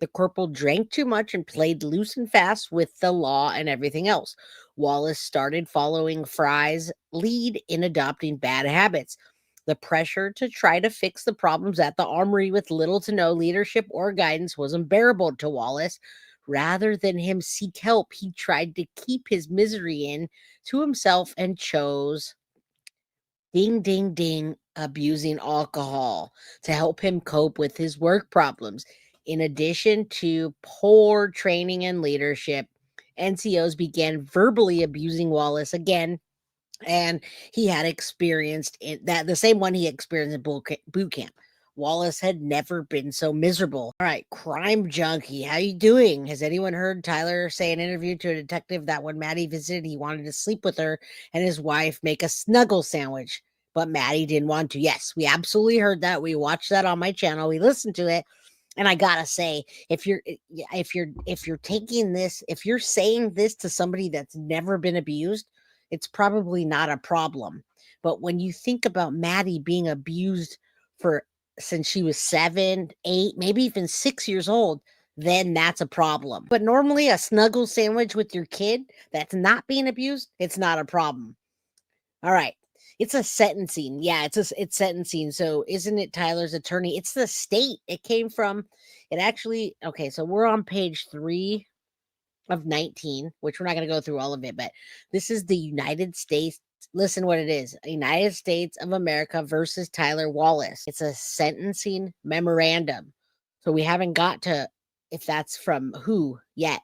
The corporal drank too much and played loose and fast with the law and everything else. Wallace started following Fry's lead in adopting bad habits. The pressure to try to fix the problems at the armory with little to no leadership or guidance was unbearable to Wallace. Rather than him seek help, he tried to keep his misery in to himself and chose ding, ding, ding, abusing alcohol to help him cope with his work problems. In addition to poor training and leadership, NCOs began verbally abusing Wallace again, and he had experienced that the same one he experienced in boot camp. Wallace had never been so miserable. All right, crime junkie, how you doing? Has anyone heard Tyler say in an interview to a detective that when Maddie visited, he wanted to sleep with her and his wife make a snuggle sandwich, but Maddie didn't want to? Yes, we absolutely heard that. We watched that on my channel. We listened to it. And I gotta say, if you're taking this, if you're saying this to somebody that's never been abused, it's probably not a problem. But when you think about Maddie being abused for since she was 7, 8, maybe even 6 years old, then that's a problem. But normally a snuggle sandwich with your kid that's not being abused, it's not a problem. All right. It's a sentencing. Yeah, it's sentencing. So isn't it Tyler's attorney? It's the state. It came from it actually. Okay, so we're on page 3 of 19, which we're not going to go through all of it, but this is the United States. Listen what it is. United States of America versus Tyler Wallace. It's a sentencing memorandum. So we haven't got to if that's from who yet.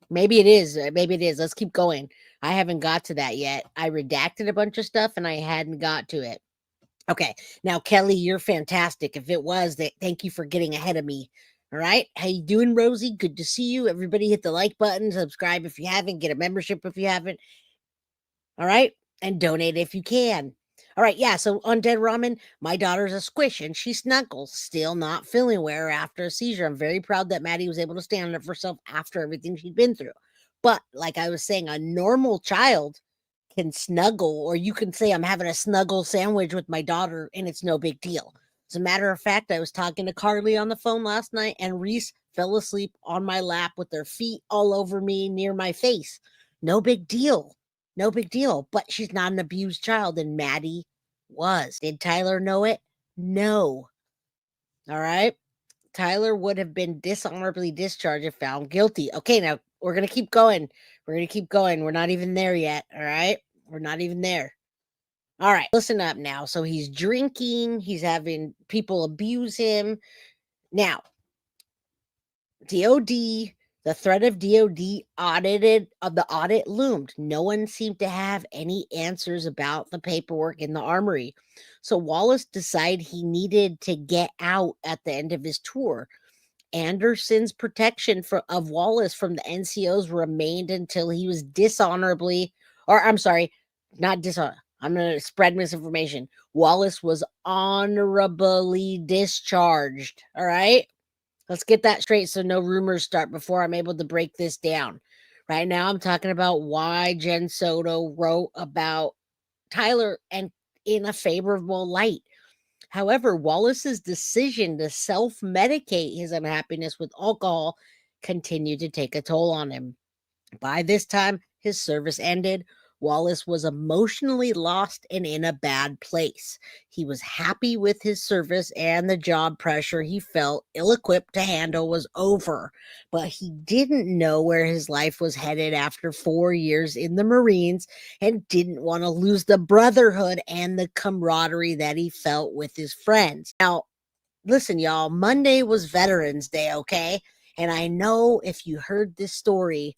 Maybe it is. Maybe it is. Let's keep going. I haven't got to that yet. I redacted a bunch of stuff and I hadn't got to it. Okay. Now, Kelly, you're fantastic. If it was, thank you for getting ahead of me. All right. How you doing, Rosie? Good to see you. Everybody hit the like button, subscribe if you haven't, get a membership if you haven't. All right. And donate if you can. All right. Yeah. So Undead Ramen, my daughter's a squish and she snuggles, still not feeling well after a seizure. I'm very proud that Maddie was able to stand up for herself after everything she'd been through. But like I was saying, a normal child can snuggle, or you can say, I'm having a snuggle sandwich with my daughter and it's no big deal. As a matter of fact, I was talking to Carly on the phone last night and Reese fell asleep on my lap with their feet all over me near my face. No big deal. No big deal. But she's not an abused child, and Maddie was. Did Tyler know it? No. All right. Tyler would have been dishonorably discharged if found guilty. Okay, now we're going to keep going. We're going to keep going. We're not even there yet. All right. We're not even there. All right. Listen up now. So he's drinking. He's having people abuse him. Now, DOD, the threat of DOD the audit loomed. No one seemed to have any answers about the paperwork in the armory. So Wallace decided he needed to get out at the end of his tour. Anderson's protection of Wallace from the NCOs remained until he was dishonorably, or I'm sorry, not dishonor. I'm going to spread misinformation. Wallace was honorably discharged. All right. Let's get that straight so no rumors start before I'm able to break this down. Right now, I'm talking about why Jen Soto wrote about Tyler and in a favorable light. However, Wallace's decision to self-medicate his unhappiness with alcohol continued to take a toll on him. By this time, his service ended. Wallace was emotionally lost and in a bad place. He was happy with his service and the job pressure he felt ill-equipped to handle was over, but he didn't know where his life was headed after 4 years in the Marines and didn't want to lose the brotherhood and the camaraderie that he felt with his friends. Now, listen, y'all, Monday was Veterans Day, okay? And I know if you heard this story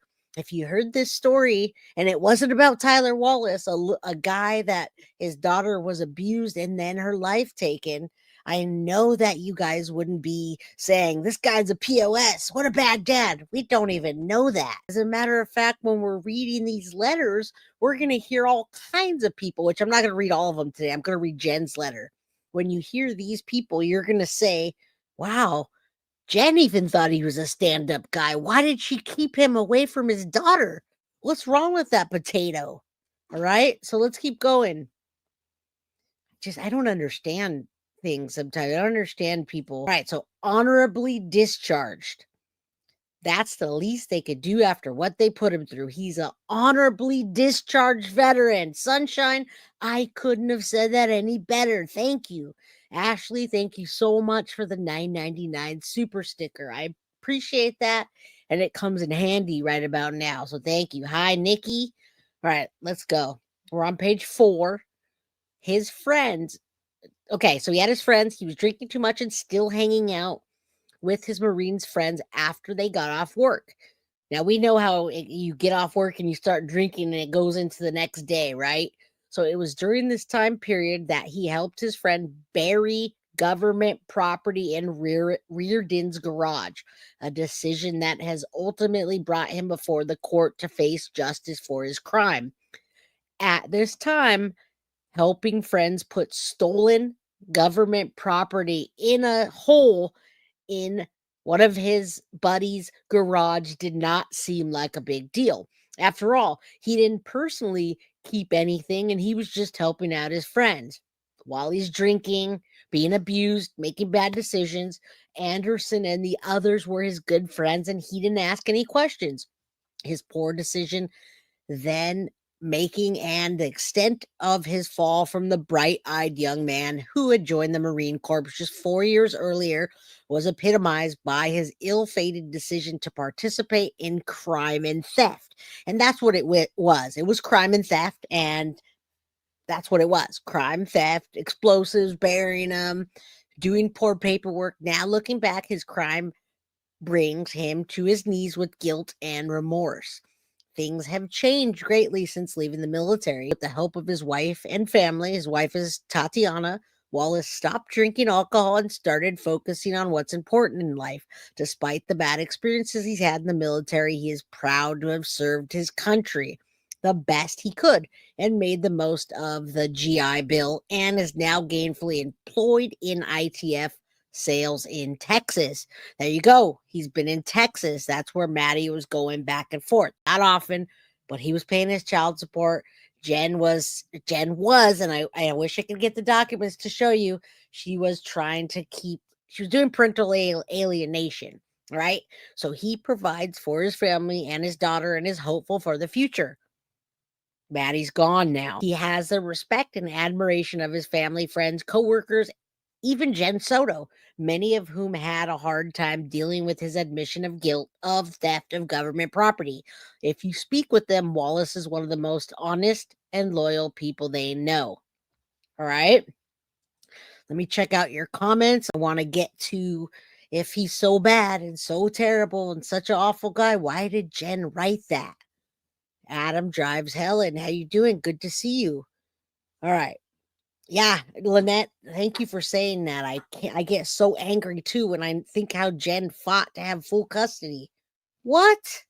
and it wasn't about Tyler Wallace, a guy that his daughter was abused and then her life taken, I know that you guys wouldn't be saying, this guy's a POS. What a bad dad. We don't even know that. As a matter of fact, when we're reading these letters, we're going to hear all kinds of people, which I'm not going to read all of them today. I'm going to read Jen's letter. When you hear these people, you're going to say, wow, Jen even thought he was a stand-up guy. Why did she keep him away from his daughter? What's wrong with that potato? All right, so let's keep going. I don't understand things sometimes. I don't understand people. All right, so honorably discharged. That's the least they could do after what they put him through. He's an honorably discharged veteran. Sunshine, I couldn't have said that any better. Thank you. Ashley, thank you so much for the $9.99 super sticker. I appreciate that. And it comes in handy right about now. So thank you. Hi, Nikki. All right, let's go. We're on page 4. His friends. Okay, so he had his friends. He was drinking too much and still hanging out with his Marines friends after they got off work. Now we know how you get off work and you start drinking and it goes into the next day, right? So it was during this time period that he helped his friend bury government property in Reardon's garage, a decision that has ultimately brought him before the court to face justice for his crime. At this time, helping friends put stolen government property in a hole in one of his buddies' garage did not seem like a big deal. After all, he didn't personally keep anything and he was just helping out his friends. While he's drinking, being abused, making bad decisions, Anderson and the others were his good friends and he didn't ask any questions. His poor decision then making and the extent of his fall from the bright-eyed young man who had joined the Marine Corps just 4 years earlier was epitomized by his ill-fated decision to participate in crime and theft. And that's what it was. It was crime and theft, and that's what it was. Crime, theft, explosives, burying them, doing poor paperwork. Now looking back, his crime brings him to his knees with guilt and remorse. Things have changed greatly since leaving the military. With the help of his wife and family, his wife is Tatiana, Wallace stopped drinking alcohol and started focusing on what's important in life. Despite the bad experiences he's had in the military, he is proud to have served his country the best he could and made the most of the GI Bill and is now gainfully employed in ITF sales in Texas. There you go. He's been in Texas. That's where Maddie was going back and forth. Not often, but he was paying his child support. Jen was, and I wish I could get the documents to show you. She was trying to she was doing parental alienation, right? So he provides for his family and his daughter and is hopeful for the future. Maddie's gone now. He has the respect and admiration of his family, friends, coworkers, even Jen Soto, many of whom had a hard time dealing with his admission of guilt of theft of government property. If you speak with them, Wallace is one of the most honest and loyal people they know. All right. Let me check out your comments. I want to get to if he's so bad and so terrible and such an awful guy, why did Jen write that? Adam drives Helen. How you doing? Good to see you. All right. Yeah, Lynette, thank you for saying that. I get so angry too when I think how Jen fought to have full custody. What?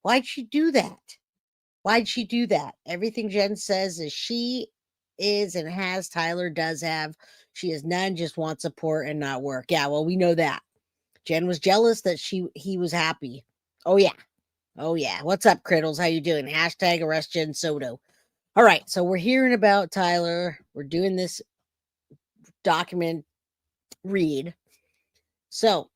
Why'd she do that? Why'd she do that? Everything Jen says is she is and has, Tyler does have. She is none, just wants support and not work. Yeah, well, we know that. Jen was jealous that he was happy. Oh yeah. Oh yeah. What's up, Criddles? How you doing? Hashtag arrest Jen Soto. All right, so we're hearing about Tyler. We're doing this document read. So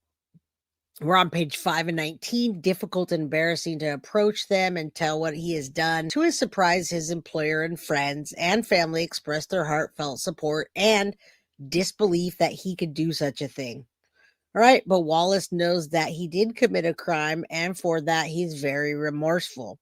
we're on page 5 and 19. Difficult and embarrassing to approach them and tell what he has done. To his surprise, his employer and friends and family expressed their heartfelt support and disbelief that he could do such a thing. All right, but Wallace knows that he did commit a crime, and for that, he's very remorseful.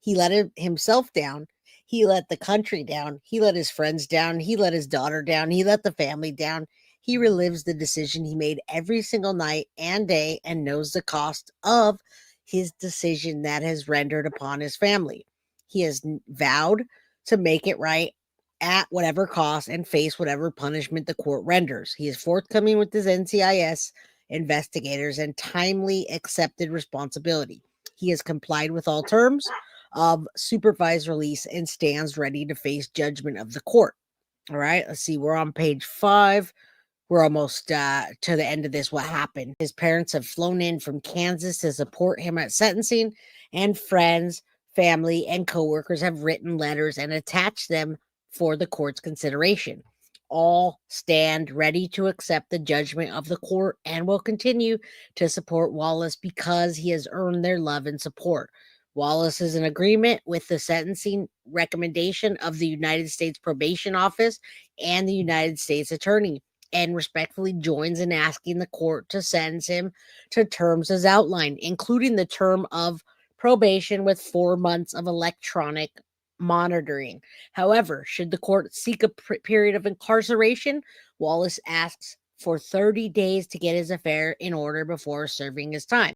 He let himself down. He let the country down. He let his friends down. He let his daughter down. He let the family down. He relives the decision he made every single night and day and knows the cost of his decision that has rendered upon his family. He has vowed to make it right at whatever cost and face whatever punishment the court renders. He is forthcoming with his NCIS investigators and timely accepted responsibility. He has complied with all terms of supervised release and stands ready to face judgment of the court. All right, let's see. We're on page 5. We're almost to the end of this. What happened? His parents have flown in from Kansas to support him at sentencing, and friends, family, and coworkers have written letters and attached them for the court's consideration. all stand ready to accept the judgment of the court and will continue to support Wallace because he has earned their love and support. Wallace is in agreement with the sentencing recommendation of the United States Probation Office and the United States Attorney, and respectfully joins in asking the court to sentence him to terms as outlined, including the term of probation with 4 months of electronic monitoring. However, should the court seek a period of incarceration, Wallace asks for 30 days to get his affair in order before serving his time.